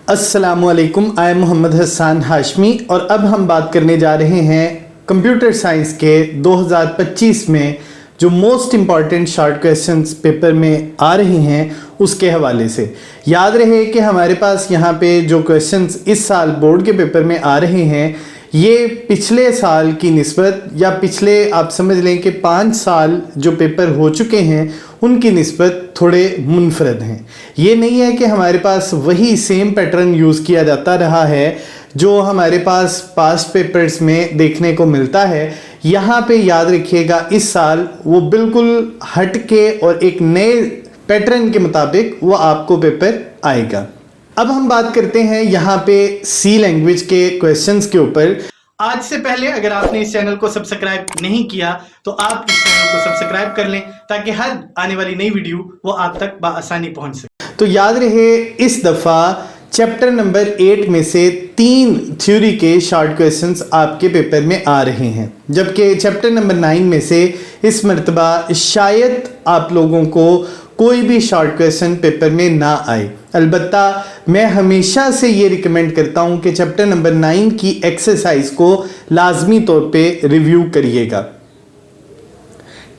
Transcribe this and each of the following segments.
अस्सलामुअलैकुम, I am Mohammad Hasan Hashmi और अब हम बात करने जा रहे हैं कंप्यूटर साइंस के 2025 में जो most important short questions paper में आ रहे हैं उसके हवाले से। याद रहे कि हमारे पास यहाँ पे जो क्वेश्चंस इस साल बोर्ड के पेपर में आ रहे हैं ये पिछले साल की निस्बत या पिछले आप समझ लें कि 5 साल जो पेपर हो चुके हैं उनकी निस्बत थोड़े मुनफरद हैं। ये नहीं है कि हमारे पास वही सेम पैटर्न यूज़ किया जाता रहा है जो हमारे पास पास्ट पेपर्स में देखने को मिलता है। यहाँ पे याद रखिएगा इस साल वो बिल्कुल हट के और एक नए पैटर्न के मुताबिक वो आपको पेपर आएगा। अब हम बात करते हैं यहाँ पे सी लैंग्वेज के क्वेश्चंस के ऊपर। आज से पहले अगर आपने इस चैनल को सब्सक्राइब नहीं किया तो आप इस चैनल को सब्सक्राइब कर लें ताकि हर आने वाली नई वीडियो वो आप तक बआसानी पहुंच सके। तो याद रहे इस दफ़ा चैप्टर नंबर 8 में से 3 थ्योरी के शॉर्ट क्वेश्चंस आपके पेपर में आ रहे हैं, जबकि चैप्टर नंबर 9 में से इस मरतबा शायद आप लोगों को कोई भी शॉर्ट क्वेश्चन पेपर में ना आए। अलबत्ता मैं हमेशा से ये रिकमेंड करता हूँ कि चैप्टर नंबर 9 की एक्सरसाइज को लाजमी तौर पे रिव्यू करिएगा।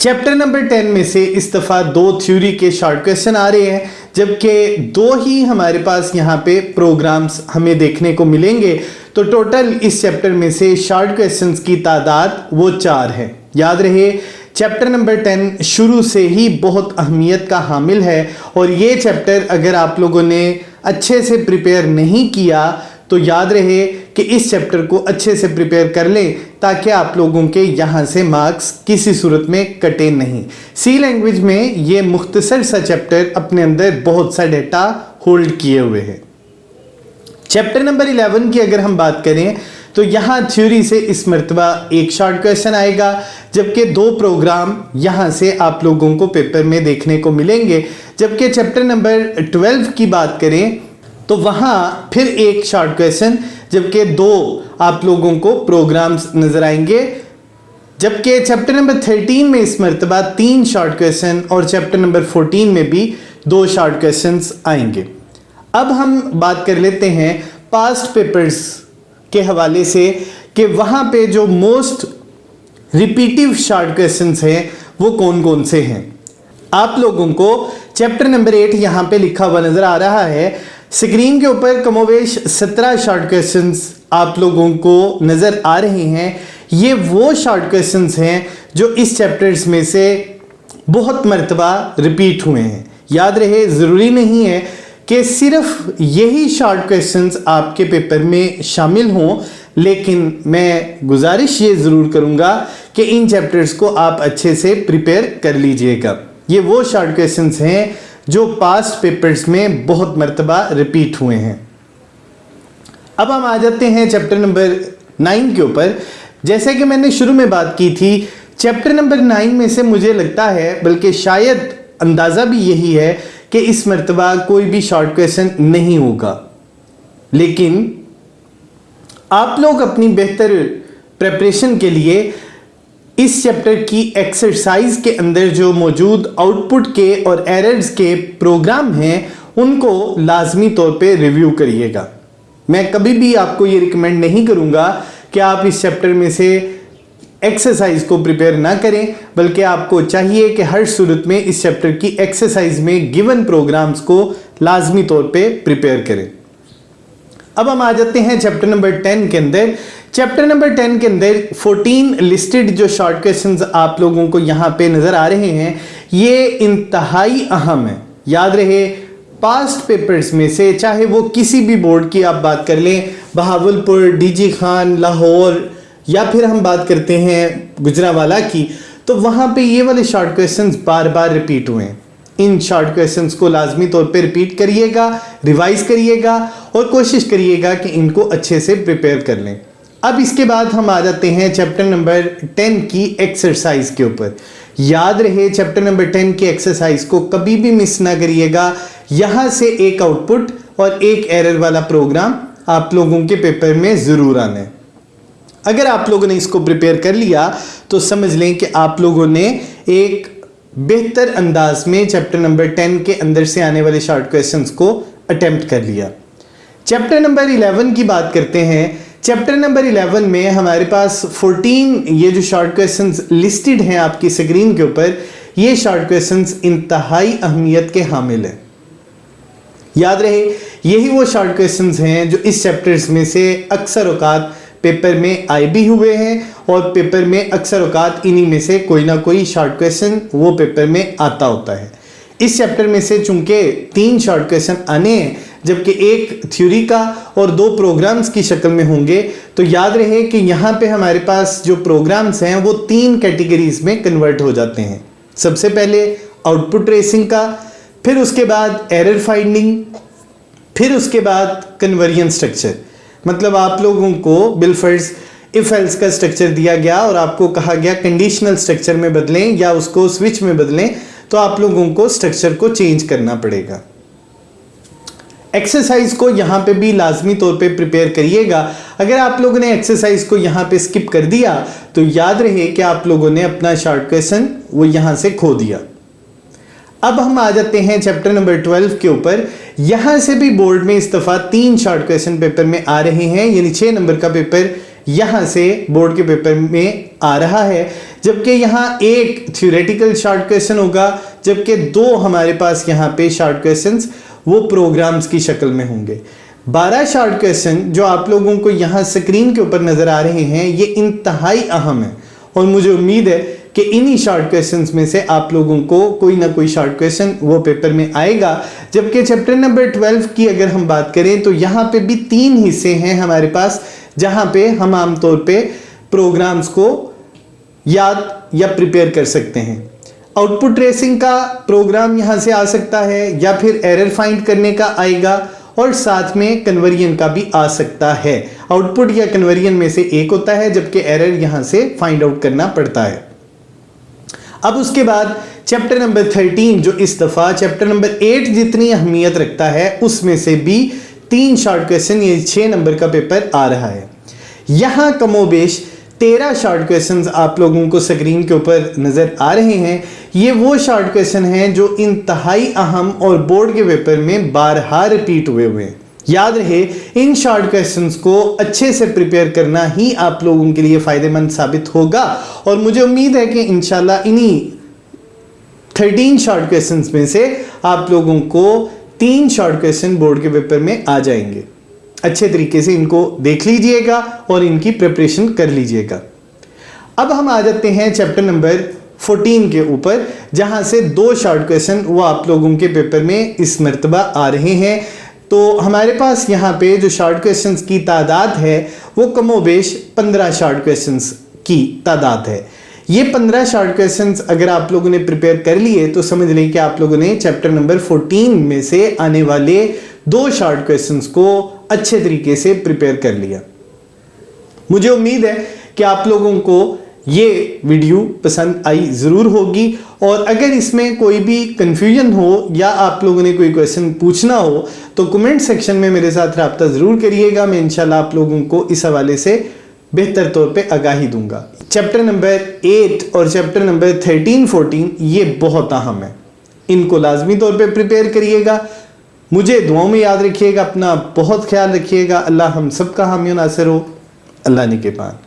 चैप्टर नंबर 10 में से इस दफ़ा 2 थ्योरी के शॉर्ट क्वेश्चन आ रहे हैं, जबकि 2 ही हमारे पास यहाँ पे प्रोग्राम्स हमें देखने को मिलेंगे। तो टोटल इस चैप्टर में से शॉर्ट क्वेश्चंस की तादाद वो 4 है। याद रहे चैप्टर नंबर 10 शुरू से ही बहुत अहमियत का हामिल है और ये चैप्टर अगर आप लोगों ने अच्छे से प्रिपेयर नहीं किया तो याद रहे कि इस चैप्टर को अच्छे से प्रिपेयर कर लें ताकि आप लोगों के यहाँ से मार्क्स किसी सूरत में कटे नहीं। सी लैंग्वेज में ये मुख्तसर सा चैप्टर अपने अंदर बहुत सा डेटा होल्ड किए हुए है। चैप्टर नंबर 11 की अगर हम बात करें तो यहाँ थ्योरी से इस मरतबा एक शॉर्ट क्वेश्चन आएगा, जबकि 2 प्रोग्राम यहाँ से आप लोगों को पेपर में देखने को मिलेंगे। जबकि चैप्टर नंबर 12 की बात करें तो वहाँ फिर एक शॉर्ट क्वेश्चन, जबकि 2 आप लोगों को प्रोग्राम्स नजर आएंगे। जबकि चैप्टर नंबर 13 में इस मरतबा 3 शॉर्ट क्वेश्चन और चैप्टर नंबर 14 में भी 2 शॉर्ट क्वेश्चंस आएंगे। अब हम बात कर लेते हैं पास्ट पेपर्स के हवाले से कि वहाँ पे जो मोस्ट रिपीटिव शॉर्ट क्वेश्चंस हैं वो कौन कौन से हैं। आप लोगों को चैप्टर नंबर 8 यहाँ पे लिखा हुआ नज़र आ रहा है। स्क्रीन के ऊपर कमोवेश 17 शॉर्ट क्वेश्चंस आप लोगों को नज़र आ रहे हैं। ये वो शॉर्ट क्वेश्चंस हैं जो इस चैप्टर्स में से बहुत मरतबा रिपीट हुए हैं। याद रहे ज़रूरी नहीं है कि सिर्फ यही शॉर्ट क्वेश्चंस आपके पेपर में शामिल हों, लेकिन मैं गुजारिश ये ज़रूर करूँगा कि इन चैप्टर्स को आप अच्छे से प्रिपेयर कर लीजिएगा। ये वो शॉर्ट क्वेश्चंस हैं जो पास्ट पेपर्स में बहुत मरतबा रिपीट हुए हैं। अब हम आ जाते हैं चैप्टर नंबर 9 के ऊपर। जैसे कि मैंने शुरू में बात की थी, चैप्टर नंबर 9 में से मुझे लगता है, बल्कि शायद अंदाज़ा भी यही है कि इस मरतबा कोई भी शॉर्ट क्वेश्चन नहीं होगा। लेकिन आप लोग अपनी बेहतर प्रिपरेशन के लिए इस चैप्टर की एक्सरसाइज के अंदर जो मौजूद आउटपुट के और एरर्स के प्रोग्राम हैं उनको लाजमी तौर पे रिव्यू करिएगा। मैं कभी भी आपको ये रिकमेंड नहीं करूँगा कि आप इस चैप्टर में से एक्सरसाइज को प्रिपेयर ना करें, बल्कि आपको चाहिए कि हर सूरत में इस चैप्टर की एक्सरसाइज में गिवन प्रोग्राम्स को लाजमी तौर पे प्रिपेयर करें। अब हम आ जाते हैं चैप्टर नंबर 10 के अंदर। चैप्टर नंबर 10 के अंदर 14 लिस्टेड जो शॉर्ट क्वेश्चंस आप लोगों को यहाँ पे नज़र आ रहे हैं ये इंतहाई अहम है। याद रहे पास्ट पेपर्स में से, चाहे वो किसी भी बोर्ड की आप बात कर लें, बहावलपुर, डीजी खान, लाहौर, या फिर हम बात करते हैं गुजरांवाला की, तो वहाँ पे ये वाले शॉर्ट क्वेश्चंस बार बार रिपीट हुए हैं। इन शॉर्ट क्वेश्चंस को लाजमी तौर पे रिपीट करिएगा, रिवाइज करिएगा और कोशिश करिएगा कि इनको अच्छे से प्रिपेयर कर लें। अब इसके बाद हम आ जाते हैं चैप्टर नंबर 10 की एक्सरसाइज के ऊपर। याद रहे चैप्टर नंबर 10 की एक्सरसाइज को कभी भी मिस ना करिएगा। यहाँ से एक आउटपुट और एक एरर वाला प्रोग्राम आप लोगों के पेपर में ज़रूर आना है। अगर आप लोगों ने इसको प्रिपेयर कर लिया तो समझ लें कि आप लोगों ने एक बेहतर अंदाज में चैप्टर नंबर 10 के अंदर से आने वाले शॉर्ट क्वेश्चंस को अटेम्प्ट कर लिया। चैप्टर नंबर 11 की बात करते हैं। चैप्टर नंबर 11 में हमारे पास 14 ये जो शॉर्ट क्वेश्चंस लिस्टेड हैं आपकी स्क्रीन के ऊपर, ये शॉर्ट क्वेश्चंस इंतहाई अहमियत के हामिल हैं। याद रहे, यही वो शॉर्ट क्वेश्चंस हैं जो इस चैप्टर्स में से अक्सर औकात पेपर में आए भी हुए हैं और पेपर में अक्सर औकात इन्हीं में से कोई ना कोई शॉर्ट क्वेश्चन वो पेपर में आता होता है। इस चैप्टर में से चूंकि 3 शॉर्ट क्वेश्चन आने हैं, जबकि एक थ्योरी का और 2 प्रोग्राम्स की शक्ल में होंगे, तो याद रहे कि यहाँ पे हमारे पास जो प्रोग्राम्स हैं वो 3 कैटेगरीज में कन्वर्ट हो जाते हैं। सबसे पहले आउटपुट ट्रेसिंग का, फिर उसके बाद एरर फाइंडिंग, फिर उसके बाद कन्वर्जन स्ट्रक्चर। मतलब आप लोगों को बिलफर्स इफ एल्स का स्ट्रक्चर दिया गया और आपको कहा गया कंडीशनल स्ट्रक्चर में बदलें या उसको स्विच में बदलें, तो आप लोगों को स्ट्रक्चर को चेंज करना पड़ेगा। एक्सरसाइज को यहां पे भी लाजमी तौर पे प्रिपेयर करिएगा। अगर आप लोगों ने एक्सरसाइज को यहां पे स्किप कर दिया तो याद रहे कि आप लोगों ने अपना शॉर्ट क्वेश्चन वो यहां से खो दिया। अब हम आ जाते हैं चैप्टर नंबर 12 के ऊपर। यहां से भी बोर्ड में इस दफा 3 शॉर्ट क्वेश्चन पेपर में आ रहे हैं, यानी 6 नंबर का पेपर यहां से बोर्ड के पेपर में आ रहा है, जबकि यहां एक थ्योरेटिकल शॉर्ट क्वेश्चन होगा, जबकि 2 हमारे पास यहां पे शॉर्ट क्वेश्चंस वो प्रोग्राम्स की शक्ल में होंगे। 12 शॉर्ट क्वेश्चन जो आप लोगों को यहां स्क्रीन के ऊपर नजर आ रहे हैं, ये इंतहाई अहम है और मुझे उम्मीद है कि इन्हीं शॉर्ट क्वेश्चंस में से आप लोगों को कोई ना कोई शॉर्ट क्वेश्चन वो पेपर में आएगा। जबकि चैप्टर नंबर 12 की अगर हम बात करें तो यहाँ पे भी 3 हिस्से हैं हमारे पास, जहां पे हम आमतौर पे प्रोग्राम्स को याद या प्रिपेयर कर सकते हैं। आउटपुट ट्रेसिंग का प्रोग्राम यहां से आ सकता है या फिर एरर फाइंड करने का आएगा और साथ में कन्वर्जन का भी आ सकता है। आउटपुट या कन्वर्जन में से एक होता है, जबकि एरर यहां से फाइंड आउट करना पड़ता है। अब उसके बाद चैप्टर नंबर 13 जो इस दफा चैप्टर नंबर 8 जितनी अहमियत रखता है, उसमें से भी 3 शॉर्ट क्वेश्चन, ये 6 नंबर का पेपर आ रहा है। यहां कमोबेश 13 शॉर्ट क्वेश्चंस आप लोगों को स्क्रीन के ऊपर नजर आ रहे हैं। ये वो शॉर्ट क्वेश्चन हैं जो इंतहाई अहम और बोर्ड के पेपर में बारहा रिपीट हुए हैं। याद रहे, इन शॉर्ट क्वेश्चंस को अच्छे से प्रिपेयर करना ही आप लोगों के लिए फायदेमंद साबित होगा और मुझे उम्मीद है कि इंशाल्लाह इन्हीं 13 शॉर्ट क्वेश्चंस में से आप लोगों को 3 शॉर्ट क्वेश्चन बोर्ड के पेपर में आ जाएंगे। अच्छे तरीके से इनको देख लीजिएगा और इनकी प्रिपरेशन कर लीजिएगा। अब हम आ जाते हैं चैप्टर नंबर 14 के ऊपर, जहां से 2 शॉर्ट क्वेश्चन वो आप लोगों के पेपर में इस मर्तबा आ रहे हैं। तो हमारे पास यहाँ पे जो शॉर्ट क्वेश्चंस की तादाद है वो कमोबेश 15 शॉर्ट क्वेश्चंस की तादाद है। ये 15 शॉर्ट क्वेश्चंस अगर आप लोगों ने प्रिपेयर कर लिए तो समझ लें कि आप लोगों ने चैप्टर नंबर 14 में से आने वाले 2 शॉर्ट क्वेश्चंस को अच्छे तरीके से प्रिपेयर कर लिया। मुझे उम्मीद है कि आप लोगों को ये वीडियो पसंद आई ज़रूर होगी और अगर इसमें कोई भी कंफ्यूजन हो या आप लोगों ने कोई क्वेश्चन पूछना हो तो कमेंट सेक्शन में मेरे साथ रब्ता ज़रूर करिएगा। मैं इंशाल्लाह आप लोगों को इस हवाले से बेहतर तौर पे आगाही दूंगा। चैप्टर नंबर 8 और चैप्टर नंबर 13-14 ये बहुत अहम है, इनको लाजमी तौर पे प्रिपेयर करिएगा। मुझे दुआओं में याद रखिएगा, अपना बहुत ख्याल रखिएगा। अल्लाह हम सब का हामी नासिर हो। अल्लाह निगहबान।